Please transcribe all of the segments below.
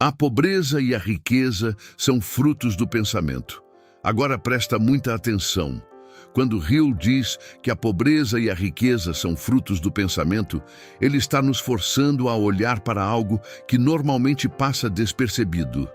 A pobreza e a riqueza são frutos do pensamento. Agora presta muita atenção. Quando Hill diz que a pobreza e a riqueza são frutos do pensamento, ele está nos forçando a olhar para algo que normalmente passa despercebido.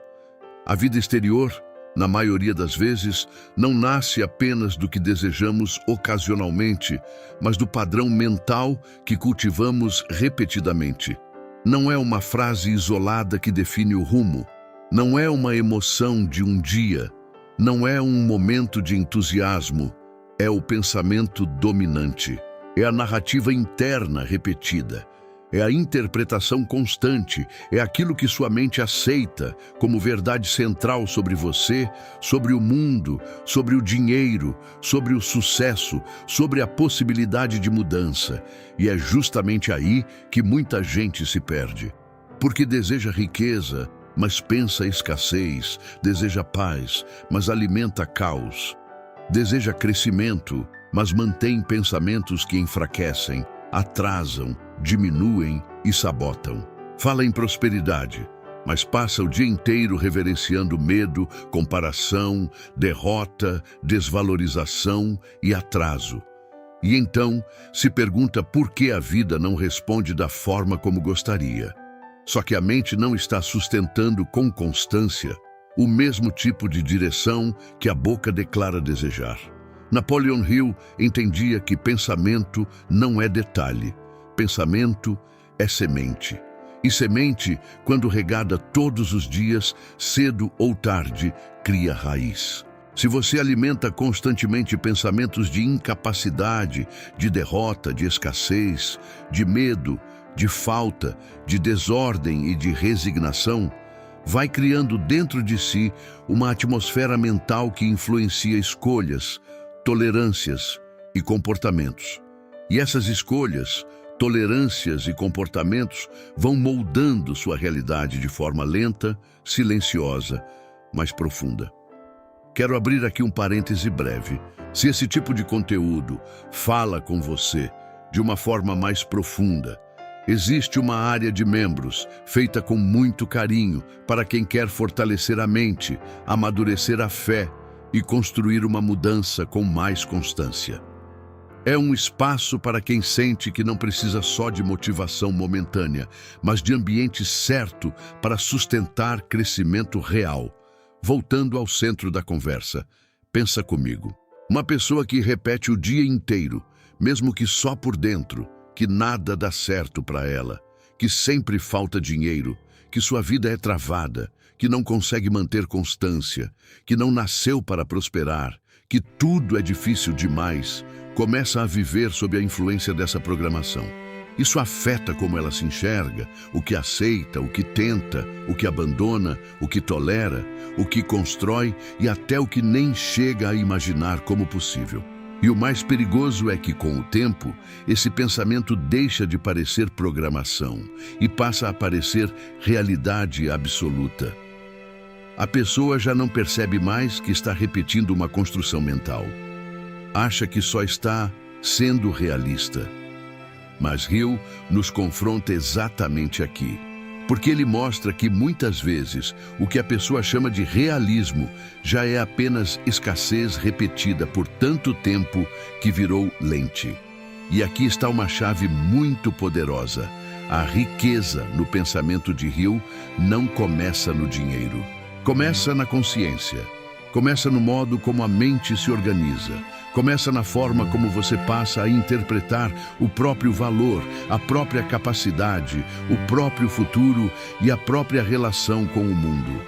A vida exterior, na maioria das vezes, não nasce apenas do que desejamos ocasionalmente, mas do padrão mental que cultivamos repetidamente. Não é uma frase isolada que define o rumo, não é uma emoção de um dia, não é um momento de entusiasmo, é o pensamento dominante, é a narrativa interna repetida, é a interpretação constante, é aquilo que sua mente aceita como verdade central sobre você, sobre o mundo, sobre o dinheiro, sobre o sucesso, sobre a possibilidade de mudança. E é justamente aí que muita gente se perde. Porque deseja riqueza, mas pensa escassez, deseja paz, mas alimenta caos. Deseja crescimento, mas mantém pensamentos que enfraquecem, atrasam, diminuem e sabotam. Fala em prosperidade, mas passa o dia inteiro reverenciando medo, comparação, derrota, desvalorização e atraso. E então se pergunta por que a vida não responde da forma como gostaria. Só que a mente não está sustentando com constância o mesmo tipo de direção que a boca declara desejar. Napoleon Hill entendia que pensamento não é detalhe, pensamento é semente. E semente, quando regada todos os dias, cedo ou tarde, cria raiz. Se você alimenta constantemente pensamentos de incapacidade, de derrota, de escassez, de medo, de falta, de desordem e de resignação, vai criando dentro de si uma atmosfera mental que influencia escolhas, tolerâncias e comportamentos. E essas escolhas, tolerâncias e comportamentos vão moldando sua realidade de forma lenta, silenciosa, mas profunda. Quero abrir aqui um parêntese breve. Se esse tipo de conteúdo fala com você de uma forma mais profunda, existe uma área de membros feita com muito carinho para quem quer fortalecer a mente, amadurecer a fé e construir uma mudança com mais constância. É um espaço para quem sente que não precisa só de motivação momentânea, mas de ambiente certo para sustentar crescimento real. Voltando ao centro da conversa, pensa comigo. Uma pessoa que repete o dia inteiro, mesmo que só por dentro, que nada dá certo para ela, que sempre falta dinheiro, que sua vida é travada, que não consegue manter constância, que não nasceu para prosperar, que tudo é difícil demais, começa a viver sob a influência dessa programação. Isso afeta como ela se enxerga, o que aceita, o que tenta, o que abandona, o que tolera, o que constrói e até o que nem chega a imaginar como possível. E o mais perigoso é que, com o tempo, esse pensamento deixa de parecer programação e passa a parecer realidade absoluta. A pessoa já não percebe mais que está repetindo uma construção mental. Acha que só está sendo realista. Mas Hill nos confronta exatamente aqui, porque ele mostra que muitas vezes o que a pessoa chama de realismo já é apenas escassez repetida por tanto tempo que virou lente. E aqui está uma chave muito poderosa. A riqueza no pensamento de Hill não começa no dinheiro. Começa na consciência. Começa no modo como a mente se organiza. Começa na forma como você passa a interpretar o próprio valor, a própria capacidade, o próprio futuro e a própria relação com o mundo.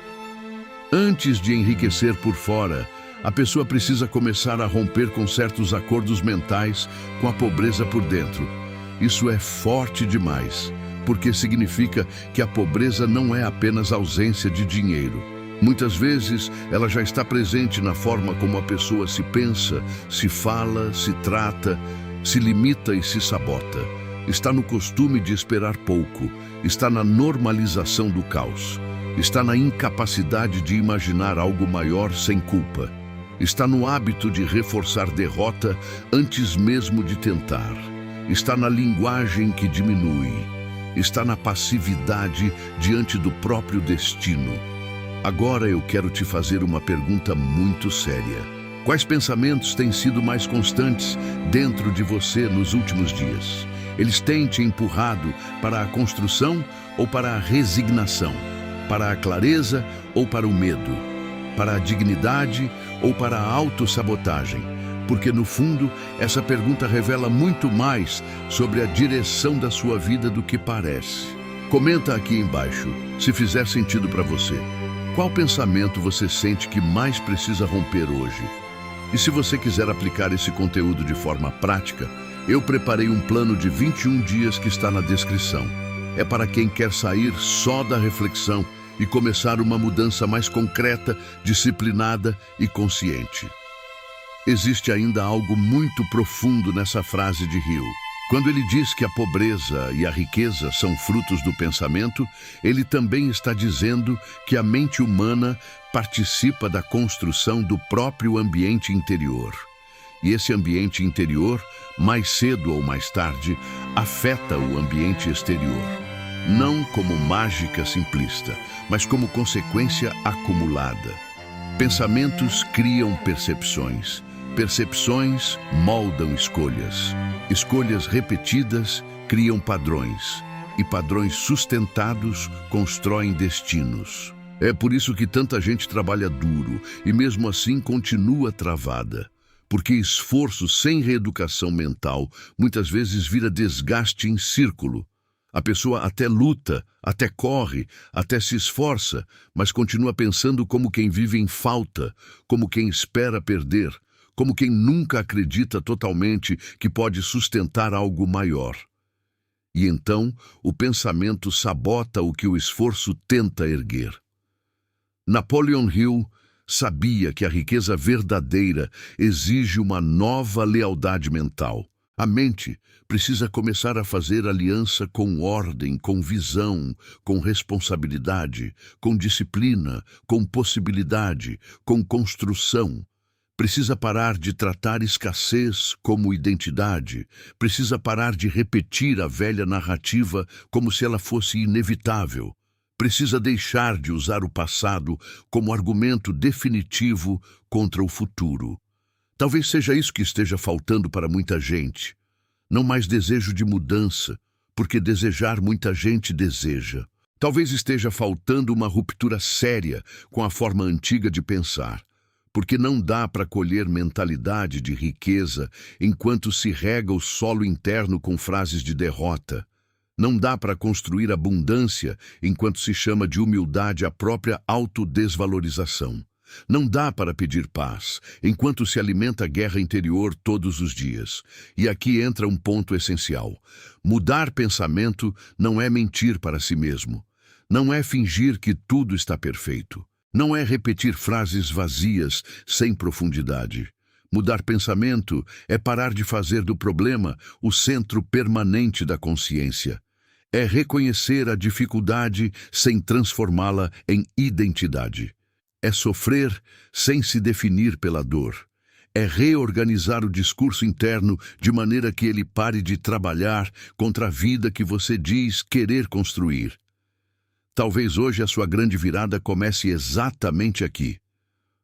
Antes de enriquecer por fora, a pessoa precisa começar a romper com certos acordos mentais com a pobreza por dentro. Isso é forte demais, porque significa que a pobreza não é apenas ausência de dinheiro. Muitas vezes, ela já está presente na forma como a pessoa se pensa, se fala, se trata, se limita e se sabota. Está no costume de esperar pouco, está na normalização do caos, está na incapacidade de imaginar algo maior sem culpa, está no hábito de reforçar derrota antes mesmo de tentar, está na linguagem que diminui, está na passividade diante do próprio destino. Agora eu quero te fazer uma pergunta muito séria. Quais pensamentos têm sido mais constantes dentro de você nos últimos dias? Eles têm te empurrado para a construção ou para a resignação? Para a clareza ou para o medo? Para a dignidade ou para a autossabotagem? Porque, no fundo, essa pergunta revela muito mais sobre a direção da sua vida do que parece. Comenta aqui embaixo, se fizer sentido para você. Qual pensamento você sente que mais precisa romper hoje? E se você quiser aplicar esse conteúdo de forma prática, eu preparei um plano de 21 dias que está na descrição. É para quem quer sair só da reflexão e começar uma mudança mais concreta, disciplinada e consciente. Existe ainda algo muito profundo nessa frase de Hill. Quando ele diz que a pobreza e a riqueza são frutos do pensamento, ele também está dizendo que a mente humana participa da construção do próprio ambiente interior. E esse ambiente interior, mais cedo ou mais tarde, afeta o ambiente exterior. Não como mágica simplista, mas como consequência acumulada. Pensamentos criam percepções. Percepções moldam escolhas. Escolhas repetidas criam padrões. E padrões sustentados constroem destinos. É por isso que tanta gente trabalha duro e mesmo assim continua travada. Porque esforço sem reeducação mental muitas vezes vira desgaste em círculo. A pessoa até luta, até corre, até se esforça, mas continua pensando como quem vive em falta, como quem espera perder, como quem nunca acredita totalmente que pode sustentar algo maior. E então, o pensamento sabota o que o esforço tenta erguer. Napoleon Hill sabia que a riqueza verdadeira exige uma nova lealdade mental. A mente precisa começar a fazer aliança com ordem, com visão, com responsabilidade, com disciplina, com possibilidade, com construção. Precisa parar de tratar escassez como identidade. Precisa parar de repetir a velha narrativa como se ela fosse inevitável. Precisa deixar de usar o passado como argumento definitivo contra o futuro. Talvez seja isso que esteja faltando para muita gente. Não mais desejo de mudança, porque desejar muita gente deseja. Talvez esteja faltando uma ruptura séria com a forma antiga de pensar. Porque não dá para colher mentalidade de riqueza enquanto se rega o solo interno com frases de derrota. Não dá para construir abundância enquanto se chama de humildade a própria autodesvalorização. Não dá para pedir paz enquanto se alimenta guerra interior todos os dias. E aqui entra um ponto essencial. Mudar pensamento não é mentir para si mesmo. Não é fingir que tudo está perfeito. Não é repetir frases vazias, sem profundidade. Mudar pensamento é parar de fazer do problema o centro permanente da consciência. É reconhecer a dificuldade sem transformá-la em identidade. É sofrer sem se definir pela dor. É reorganizar o discurso interno de maneira que ele pare de trabalhar contra a vida que você diz querer construir. Talvez hoje a sua grande virada comece exatamente aqui,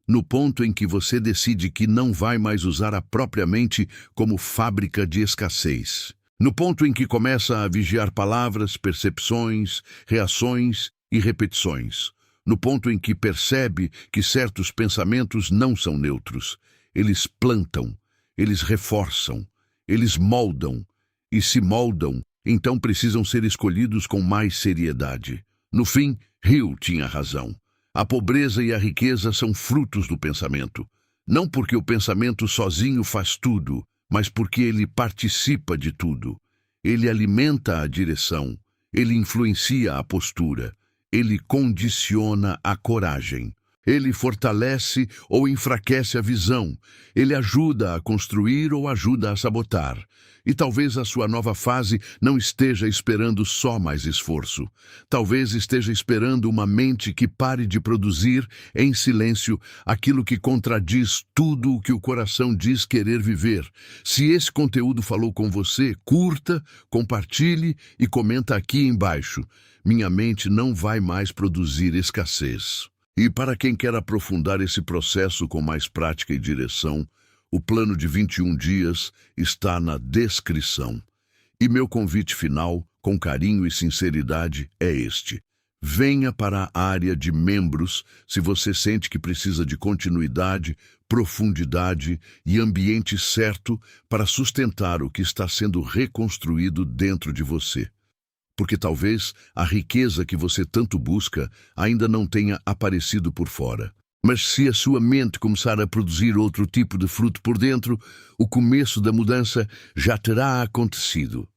no ponto em que você decide que não vai mais usar a própria mente como fábrica de escassez. No ponto em que começa a vigiar palavras, percepções, reações e repetições. No ponto em que percebe que certos pensamentos não são neutros. Eles plantam, eles reforçam, eles moldam, e se moldam, então precisam ser escolhidos com mais seriedade. No fim, Hill tinha razão. A pobreza e a riqueza são frutos do pensamento. Não porque o pensamento sozinho faz tudo, mas porque ele participa de tudo. Ele alimenta a direção, ele influencia a postura, ele condiciona a coragem. Ele fortalece ou enfraquece a visão. Ele ajuda a construir ou ajuda a sabotar. E talvez a sua nova fase não esteja esperando só mais esforço. Talvez esteja esperando uma mente que pare de produzir, em silêncio, aquilo que contradiz tudo o que o coração diz querer viver. Se esse conteúdo falou com você, curta, compartilhe e comenta aqui embaixo. Minha mente não vai mais produzir escassez. E para quem quer aprofundar esse processo com mais prática e direção, o plano de 21 dias está na descrição. E meu convite final, com carinho e sinceridade, é este. Venha para a área de membros se você sente que precisa de continuidade, profundidade e ambiente certo para sustentar o que está sendo reconstruído dentro de você. Porque talvez a riqueza que você tanto busca ainda não tenha aparecido por fora. Mas se a sua mente começar a produzir outro tipo de fruto por dentro, o começo da mudança já terá acontecido.